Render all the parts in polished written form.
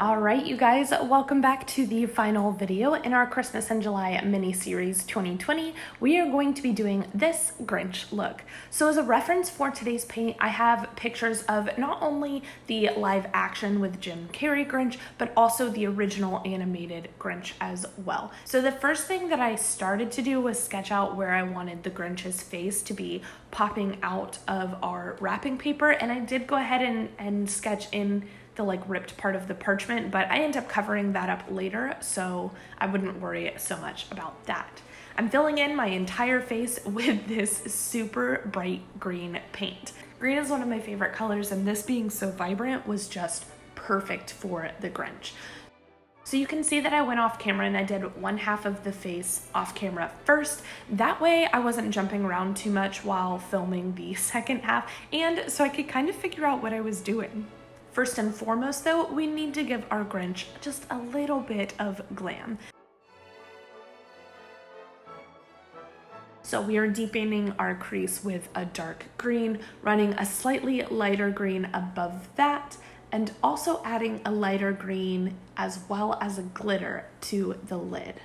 All right, you guys, welcome back to the final video in our Christmas and July mini-series 2020. We are going to be doing this Grinch look. So as a reference for today's paint, I have pictures of not only the live action with Jim Carrey Grinch, but also the original animated Grinch as well. So the first thing that I started to do was sketch out where I wanted the Grinch's face to be popping out of our wrapping paper, and I did go ahead and sketch in the ripped part of the parchment, but I end up covering that up later, so I wouldn't worry so much about that. I'm filling in my entire face with this super bright green paint. Green is one of my favorite colors, and this being so vibrant was just perfect for the Grinch. So you can see that I went off camera and I did one half of the face off camera first. That way I wasn't jumping around too much while filming the second half, and so I could kind of figure out what I was doing. First and foremost though, we need to give our Grinch just a little bit of glam. So we are deepening our crease with a dark green, running a slightly lighter green above that, and also adding a lighter green as well as a glitter to the lid.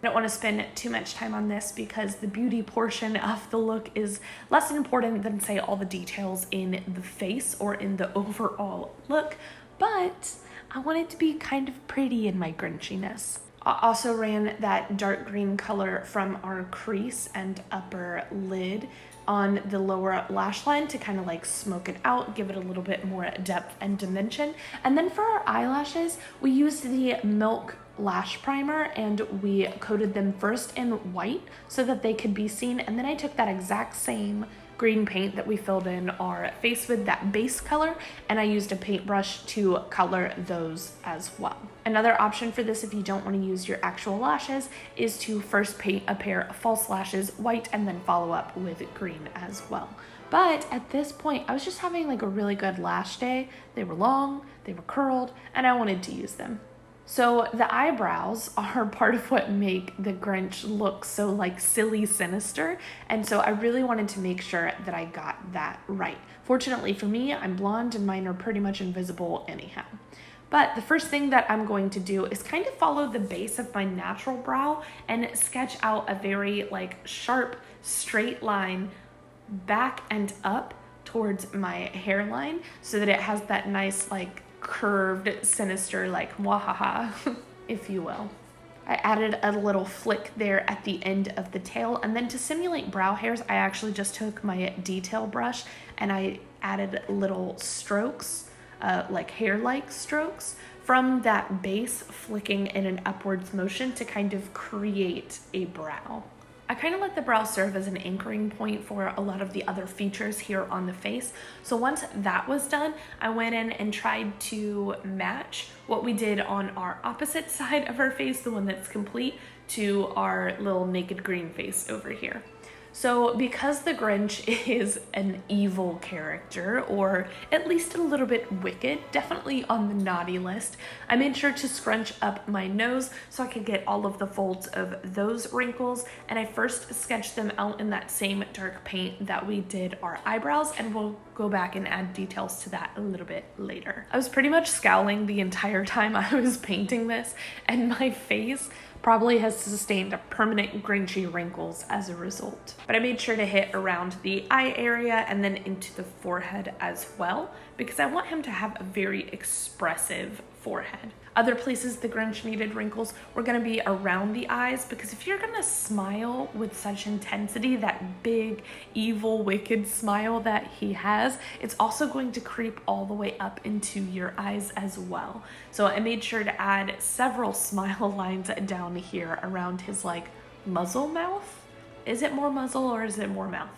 I don't want to spend too much time on this because the beauty portion of the look is less important than, say, all the details in the face or in the overall look, but I want it to be kind of pretty in my Grinchiness. I also ran that dark green color from our crease and upper lid on the lower lash line to kind of smoke it out, give it a little bit more depth and dimension. And then for our eyelashes, we used the Milk lash primer and we coated them first in white so that they could be seen, and then I took that exact same green paint that we filled in our face with, that base color, and I used a paintbrush to color those as well. Another option for this, if you don't want to use your actual lashes, is to first paint a pair of false lashes white and then follow up with green as well. But at this point, I was just having a really good lash day. They were long, they were curled, and I wanted to use them. So the eyebrows are part of what make the Grinch look so silly sinister, and so I really wanted to make sure that I got that right. Fortunately for me, I'm blonde and mine are pretty much invisible anyhow. But the first thing that I'm going to do is kind of follow the base of my natural brow and sketch out a very sharp straight line back and up towards my hairline so that it has that nice curved, sinister, mwahaha, if you will. I added a little flick there at the end of the tail, and then to simulate brow hairs, I actually just took my detail brush and I added little strokes, hair-like strokes, from that base, flicking in an upwards motion to kind of create a brow. I kind of let the brow serve as an anchoring point for a lot of the other features here on the face. So once that was done, I went in and tried to match what we did on our opposite side of our face, the one that's complete, to our little naked green face over here. So because the Grinch is an evil character, or at least a little bit wicked, definitely on the naughty list, I made sure to scrunch up my nose so I could get all of the folds of those wrinkles, and I first sketched them out in that same dark paint that we did our eyebrows, and we'll go back and add details to that a little bit later. I was pretty much scowling the entire time I was painting this, and my face probably has sustained permanent Grinchy wrinkles as a result. But I made sure to hit around the eye area and then into the forehead as well, because I want him to have a very expressive forehead. Other places the Grinch needed wrinkles were gonna be around the eyes, because if you're gonna smile with such intensity, that big, evil, wicked smile that he has, it's also going to creep all the way up into your eyes as well. So I made sure to add several smile lines down here around his muzzle mouth. Is it more muzzle or is it more mouth?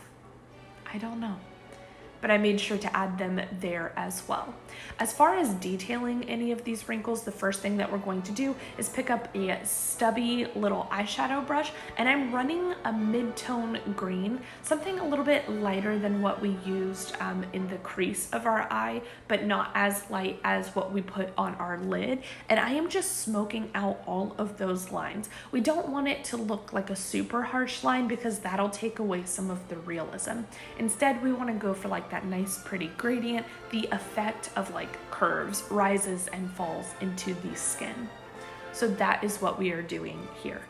I don't know. But I made sure to add them there as well. As far as detailing any of these wrinkles, the first thing that we're going to do is pick up a stubby little eyeshadow brush, and I'm running a mid-tone green, something a little bit lighter than what we used in the crease of our eye, but not as light as what we put on our lid. And I am just smoking out all of those lines. We don't want it to look like a super harsh line because that'll take away some of the realism. Instead, we want to go for that nice pretty gradient, the effect of like curves rises and falls into the skin. So that is what we are doing here.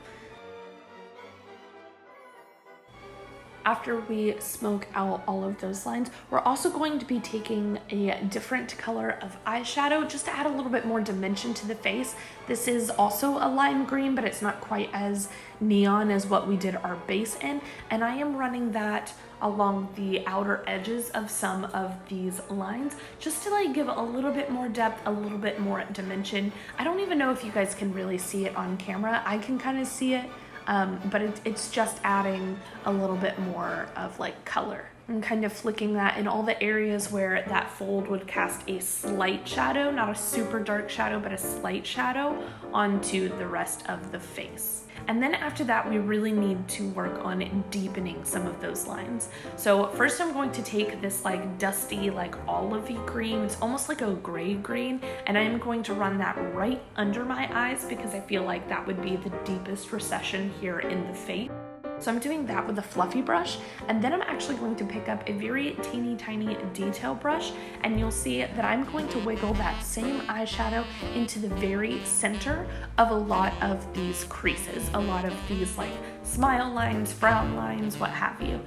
After we smoke out all of those lines, we're also going to be taking a different color of eyeshadow just to add a little bit more dimension to the face. This is also a lime green, but it's not quite as neon as what we did our base in. And I am running that along the outer edges of some of these lines just to like give a little bit more depth, a little bit more dimension. I don't even know if you guys can really see it on camera. I can kind of see it. But it's just adding a little bit more of like color. I'm kind of flicking that in all the areas where that fold would cast a slight shadow, not a super dark shadow, but a slight shadow onto the rest of the face. And then after that, we really need to work on deepening some of those lines. So first I'm going to take this like dusty, like olivey green. It's almost like a gray green. And I'm going to run that right under my eyes because I feel like that would be the deepest recession here in the face. So I'm doing that with a fluffy brush, and then I'm actually going to pick up a very teeny tiny detail brush, and you'll see that I'm going to wiggle that same eyeshadow into the very center of a lot of these creases, a lot of these like smile lines, frown lines, what have you.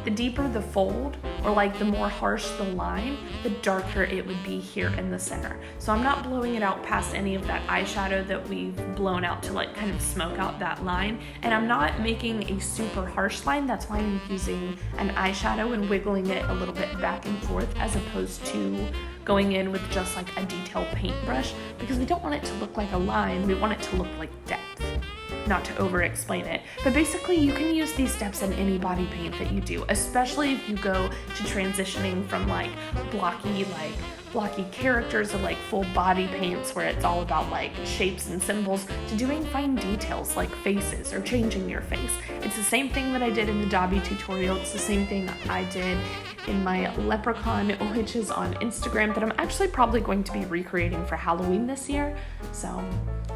The deeper the fold, or like the more harsh the line, the darker it would be here in the center. So I'm not blowing it out past any of that eyeshadow that we've blown out to like kind of smoke out that line. And I'm not making a super harsh line. That's why I'm using an eyeshadow and wiggling it a little bit back and forth as opposed to going in with just like a detail paintbrush, because we don't want it to look like a line. We want it to look like depth. Not to over explain it, but basically you can use these steps in any body paint that you do, especially if you go to transitioning from like blocky characters or like full body paints where it's all about like shapes and symbols, to doing fine details like faces or changing your face. It's the same thing that I did in the Dobby tutorial. It's the same thing I did in my leprechaun, which is on Instagram, that I'm actually probably going to be recreating for Halloween this year. So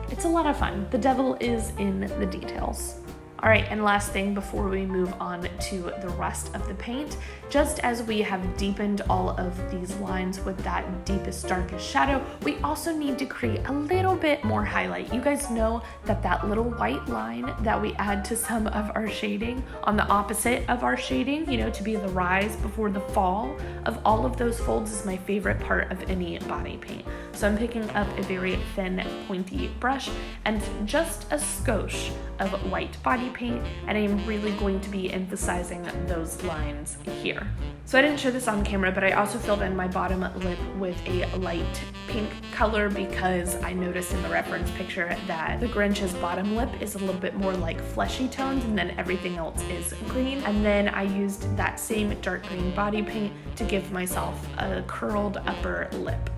it's a lot of fun. The devil is in the details. All right, and last thing before we move on to the rest of the paint, just as we have deepened all of these lines with that deepest, darkest shadow, we also need to create a little bit more highlight. You guys know that that little white line that we add to some of our shading on the opposite of our shading, you know, to be the rise before the fall of all of those folds, is my favorite part of any body paint. So I'm picking up a very thin, pointy brush and just a skosh of white body paint, and I'm really going to be emphasizing those lines here. So I didn't show this on camera, but I also filled in my bottom lip with a light pink color because I noticed in the reference picture that the Grinch's bottom lip is a little bit more like fleshy toned, and then everything else is green. And then I used that same dark green body paint to give myself a curled upper lip.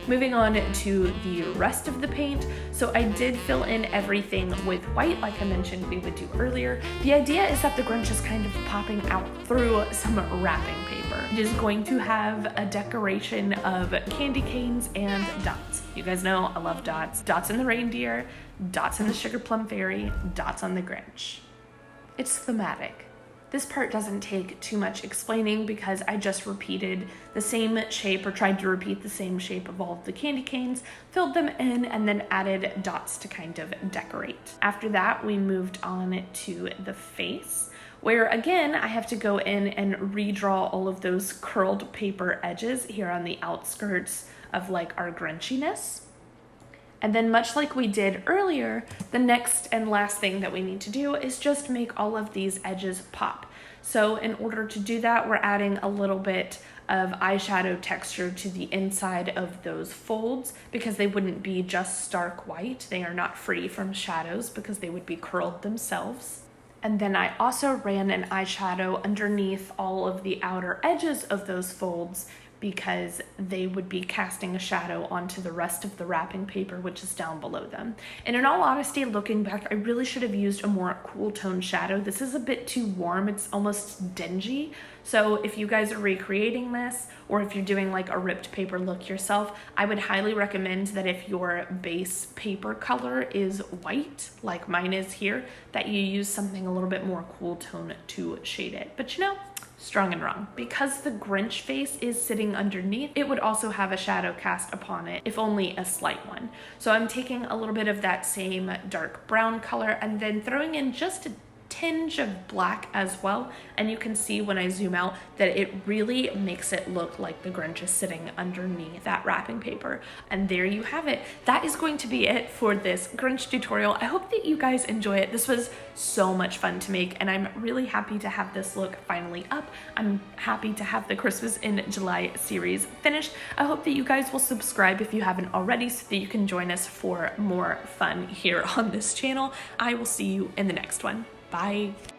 Moving on to the rest of the paint, so I did fill in everything with white like I mentioned we would do earlier. The idea is that the Grinch is kind of popping out through some wrapping paper. It is going to have a decoration of candy canes and dots. You guys know I love dots. Dots in the reindeer, dots in the sugar plum fairy, dots on the Grinch. It's thematic. This part doesn't take too much explaining because I just repeated the same shape, or tried to repeat the same shape of all of the candy canes, filled them in, and then added dots to kind of decorate. After that, we moved on to the face, where again, I have to go in and redraw all of those curled paper edges here on the outskirts of like our Grinchiness. And then much like we did earlier, the next and last thing that we need to do is just make all of these edges pop. So in order to do that, we're adding a little bit of eyeshadow texture to the inside of those folds because they wouldn't be just stark white. They are not free from shadows because they would be curled themselves. And then I also ran an eyeshadow underneath all of the outer edges of those folds because they would be casting a shadow onto the rest of the wrapping paper, which is down below them. And in all honesty, looking back, I really should have used a more cool tone shadow. This is a bit too warm. It's almost dingy. So if you guys are recreating this, or if you're doing like a ripped paper look yourself, I would highly recommend that if your base paper color is white, like mine is here, that you use something a little bit more cool tone to shade it. But you know, strong and wrong. Because the Grinch face is sitting underneath, it would also have a shadow cast upon it, if only a slight one. So I'm taking a little bit of that same dark brown color and then throwing in just a tinge of black as well, and you can see when I zoom out that it really makes it look like the Grinch is sitting underneath that wrapping paper. And there you have it. That is going to be it for this Grinch tutorial. I hope that you guys enjoy it. This was so much fun to make, and I'm really happy to have this look finally up. I'm happy to have the Christmas in July series finished. I hope that you guys will subscribe if you haven't already so that you can join us for more fun here on this channel. I will see you in the next one. Bye.